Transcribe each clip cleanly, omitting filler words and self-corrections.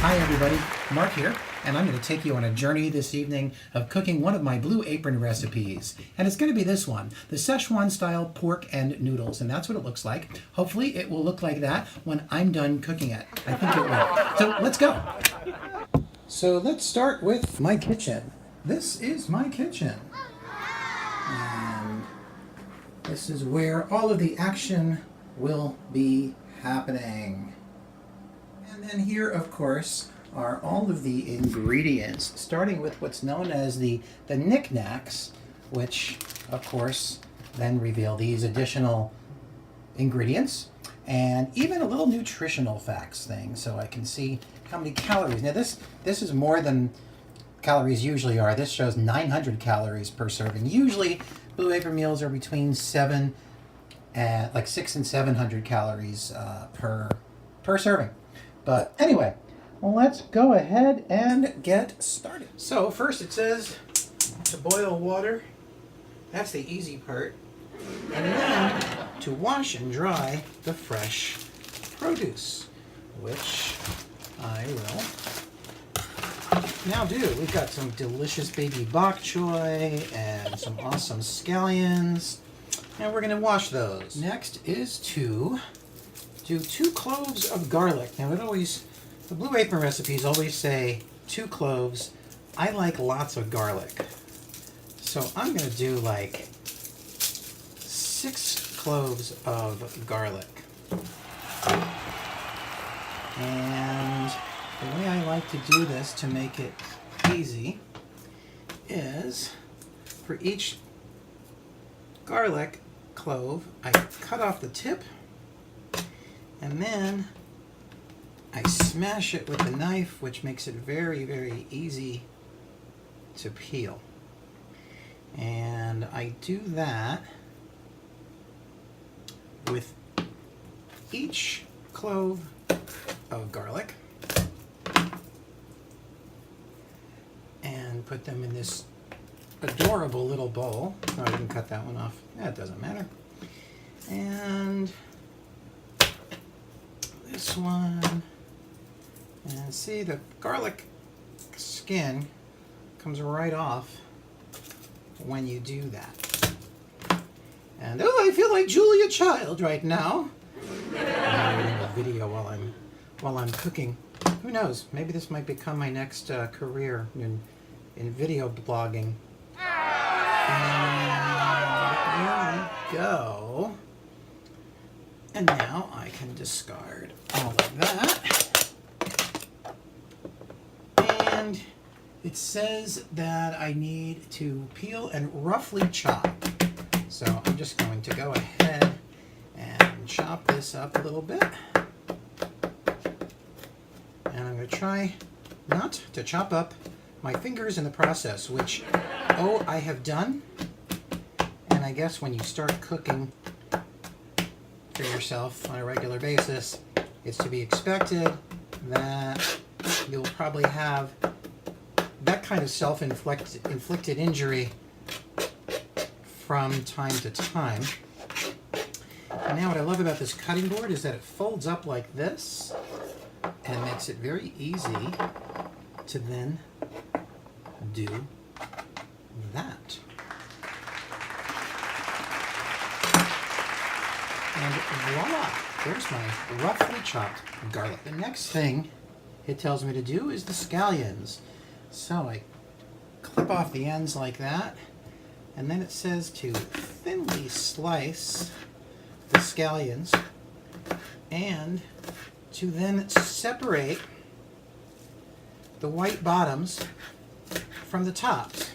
Hi everybody, Mark here, and I'm going to take you on a journey this evening of cooking one of my Blue Apron recipes. And it's going to be this one, the Szechuan style pork and noodles, and that's what it looks like. Hopefully it will look like that when I'm done cooking it. I think it will. So let's go. So let's start with my kitchen. This is my kitchen. And this is where all of the action will be happening. And then here, of course, are all of the ingredients, starting with what's known as the knickknacks, which, of course, then reveal these additional ingredients, and even a little nutritional facts thing, so I can see how many calories. Now, this is more than calories usually are. This shows 900 calories per serving. Usually, Blue Apron meals are between 600 and 700 calories per serving. But anyway, well, let's go ahead and get started. So first it says to boil water. That's the easy part. And then to wash and dry the fresh produce, which I will now do. We've got some delicious baby bok choy and some awesome scallions, and we're going to wash those. Next is to do 2 cloves of garlic. Now the Blue Apron recipes always say 2 cloves. I like lots of garlic. So I'm going to do like 6 cloves of garlic. And the way I like to do this to make it easy is for each garlic clove, I cut off the tip, and then I smash it with a knife, which makes it very, very easy to peel. And I do that with each clove of garlic and put them in this adorable little bowl. Oh, I didn't cut that one off. That doesn't matter. And this one, and see, the garlic skin comes right off when you do that. And oh, I feel like Julia Child right now. I'm doing a video while I'm cooking. Who knows? Maybe this might become my next career in video blogging. And there we go. And now I can discard all of that. And it says that I need to peel and roughly chop. So I'm just going to go ahead and chop this up a little bit. And I'm going to try not to chop up my fingers in the process, which, I have done. And I guess when you start cooking for yourself on a regular basis, it's to be expected that you'll probably have that kind of self-inflicted injury from time to time. And now what I love about this cutting board is that it folds up like this and makes it very easy to then do that. And voila, there's my roughly chopped garlic. The next thing it tells me to do is the scallions. So I clip off the ends like that, and then it says to thinly slice the scallions and to then separate the white bottoms from the tops.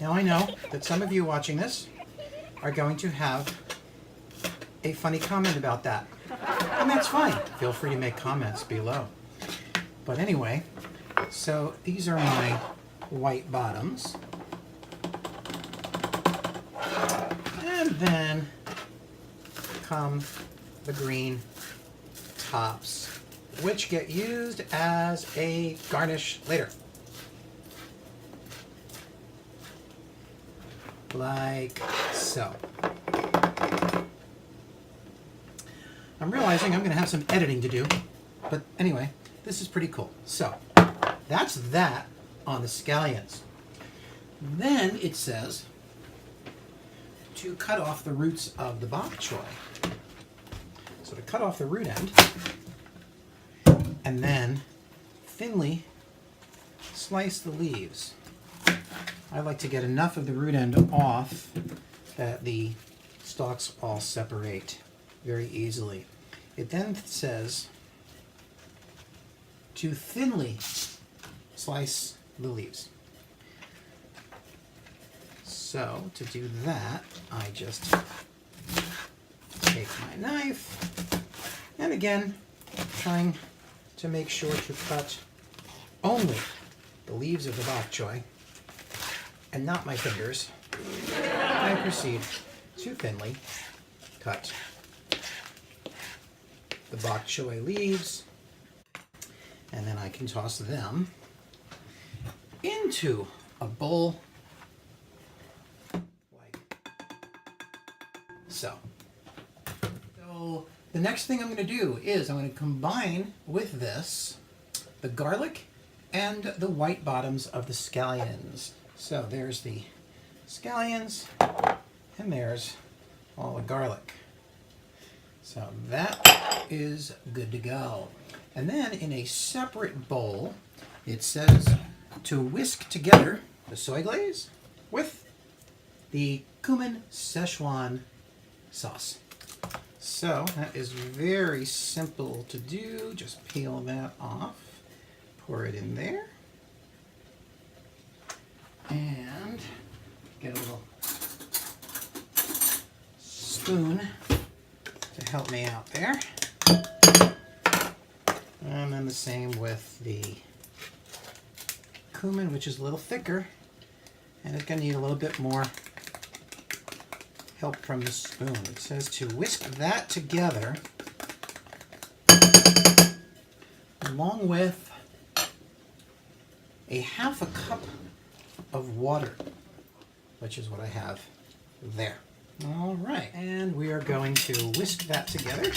Now I know that some of you watching this are going to have a funny comment about that. And that's fine. Feel free to make comments below. But anyway, so these are my white bottoms. And then come the green tops, which get used as a garnish later. Like so. I'm realizing I'm going to have some editing to do, but anyway, this is pretty cool. So that's that on the scallions. Then it says to cut off the roots of the bok choy. So to cut off the root end, and then thinly slice the leaves. I like to get enough of the root end off that the stalks all separate very easily. It then says to thinly slice the leaves. So to do that, I just take my knife, and again, trying to make sure to cut only the leaves of the bok choy and not my fingers. I proceed to thinly cut the bok choy leaves, and then I can toss them into a bowl like so. So the next thing I'm going to do is I'm going to combine with this the garlic and the white bottoms of the scallions. So there's the scallions, and there's all the garlic. So that is good to go. And then in a separate bowl, it says to whisk together the soy glaze with the cumin Szechuan sauce. So that is very simple to do. Just peel that off, pour it in there, and get a little spoon to help me out there. And then the same with the cumin, which is a little thicker, and it's going to need a little bit more help from the spoon. It says to whisk that together along with a half a cup of water, which is what I have there. All right, and we are going to whisk that together.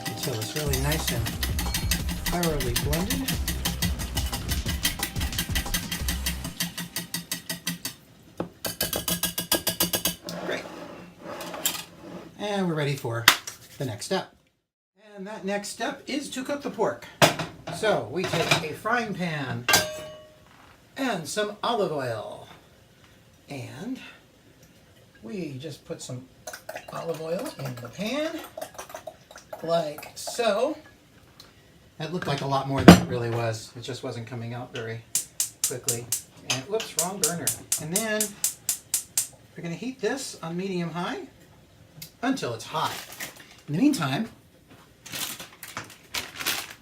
Until it's really nice and thoroughly blended. Great. And we're ready for the next step. And that next step is to cook the pork. So we take a frying pan and some olive oil, and we just put some olive oil in the pan like so. That looked like a lot more than it really was. It just wasn't coming out very quickly. And whoops, wrong burner. And then we're going to heat this on medium high until it's hot. In the meantime,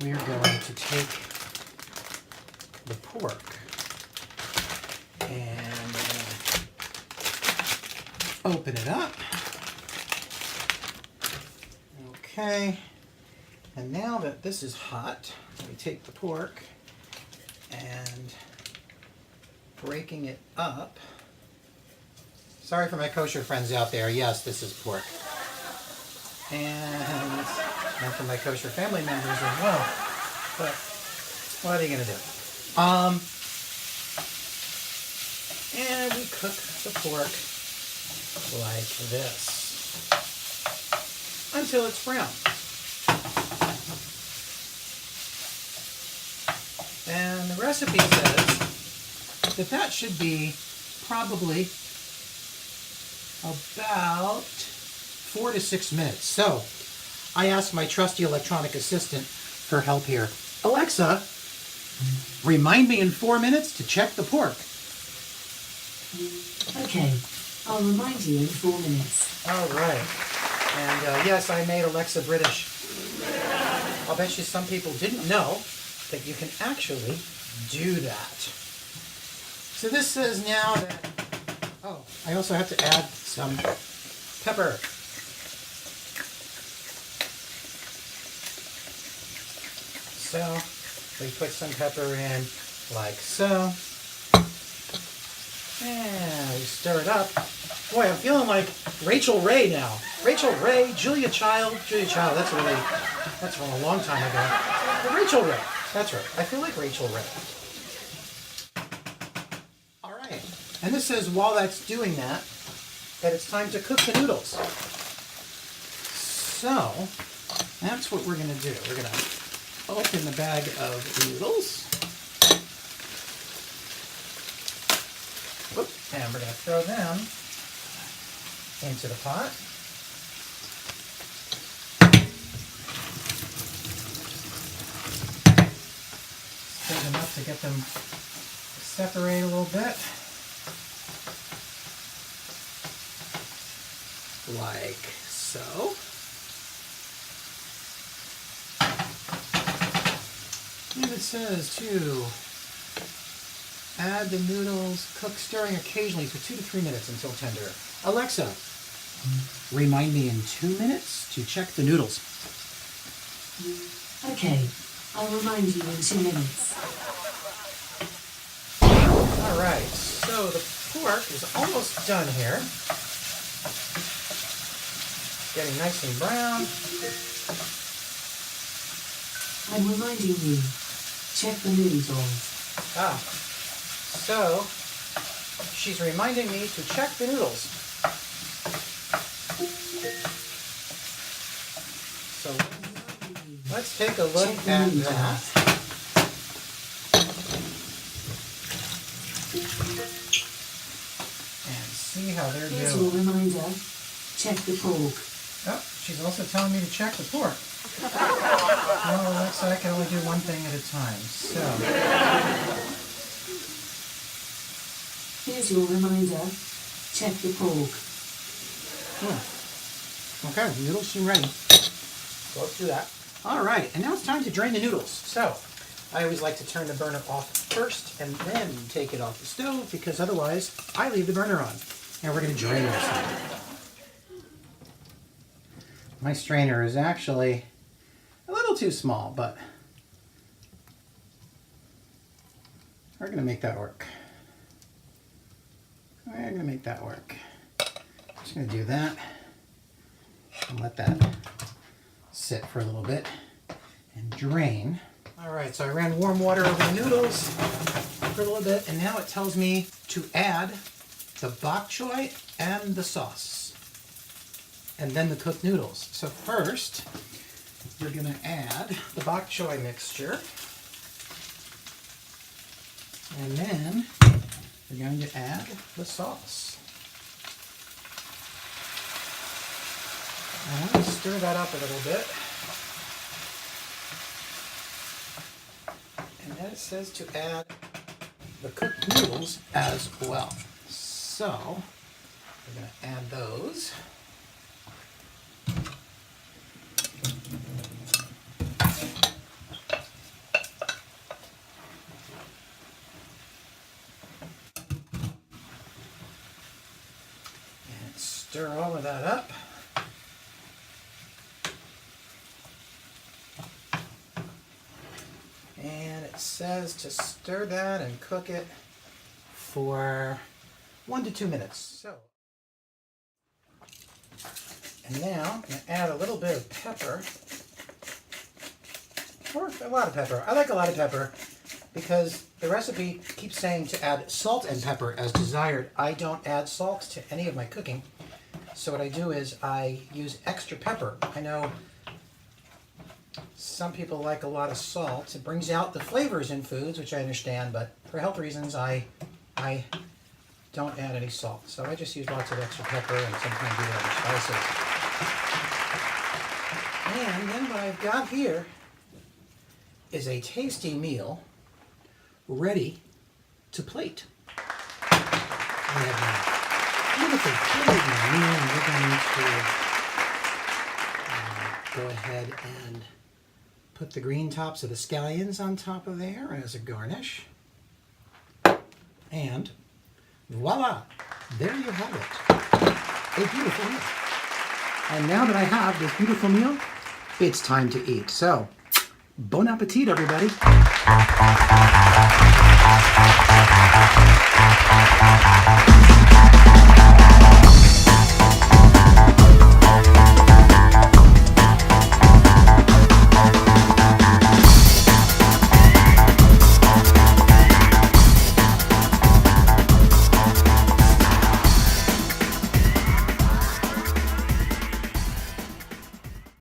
we are going to take the pork and open it up. Okay. And now that this is hot, we take the pork and breaking it up. Sorry for my kosher friends out there. Yes, this is pork. And for my kosher family members as well. But what are you going to do? And we cook the pork like this until it's brown. And the recipe says that that should be probably about 4 to 6 minutes. So I asked my trusty electronic assistant for help here. Alexa, remind me in 4 minutes to check the pork. Okay, I'll remind you in 4 minutes. All right. And yes, I made Alexa British. I'll bet you some people didn't know that you can actually do that. So this says now that, oh, I also have to add some pepper. So we put some pepper in like so. And we stir it up. Boy, I'm feeling like Rachel Ray now. Rachel Ray, Julia Child. Julia Child, that's from a long time ago. But Rachel Ray, that's right. I feel like Rachel Ray. All right. And this says while that's doing that it's time to cook the noodles. So, that's what we're going to do. We're going to open the bag of noodles. Whoop, and we're going to throw them into the pot. Stir them up to get them separate a little bit. Like so. And it says to add the noodles, cook stirring occasionally for 2 to 3 minutes until tender. Alexa, remind me in 2 minutes to check the noodles. Okay, I'll remind you in 2 minutes. All right, so the pork is almost done here. Getting nice and brown. I'm reminding you, check the noodles. So she's reminding me to check the noodles. So let's take a look at that. And see how they're Here's doing. your reminder, check the pork. Oh, she's also telling me to check the pork. Oh, Alexa, I can only do one thing at a time. So, Here's your reminder, check the pork. okay, noodles seem ready. So let's do that. All right, and now it's time to drain the noodles. So, I always like to turn the burner off first and then take it off the stove because otherwise I leave the burner on. And we're going to drain this thing. My strainer is actually a little too small, but we're going to make that work. We're going to make that work. Just going to do that and let that sit for a little bit and drain. All right, so I ran warm water over the noodles for a little bit, and now it tells me to add the bok choy and the sauce, and then the cooked noodles. So first, we're going to add the bok choy mixture, and then we're going to add the sauce. And I'm going to stir that up a little bit. And then it says to add the cooked noodles as well. So, we're going to add those. And stir all of that up. And it says to stir that and cook it for 1 to 2 minutes. So, and now I'm going to add a little bit of pepper, or a lot of pepper. I like a lot of pepper because the recipe keeps saying to add salt and pepper as desired. I don't add salt to any of my cooking. So what I do is I use extra pepper. I know some people like a lot of salt. It brings out the flavors in foods, which I understand, but for health reasons, I don't add any salt. So I just use lots of extra pepper and sometimes do other spices. And then what I've got here is a tasty meal ready to plate. I have a beautiful plated meal, and we're going to go ahead and put the green tops of the scallions on top of there as a garnish. And voila, there you have it. A beautiful meal. And now that I have this beautiful meal, it's time to eat. So, bon appetit, everybody.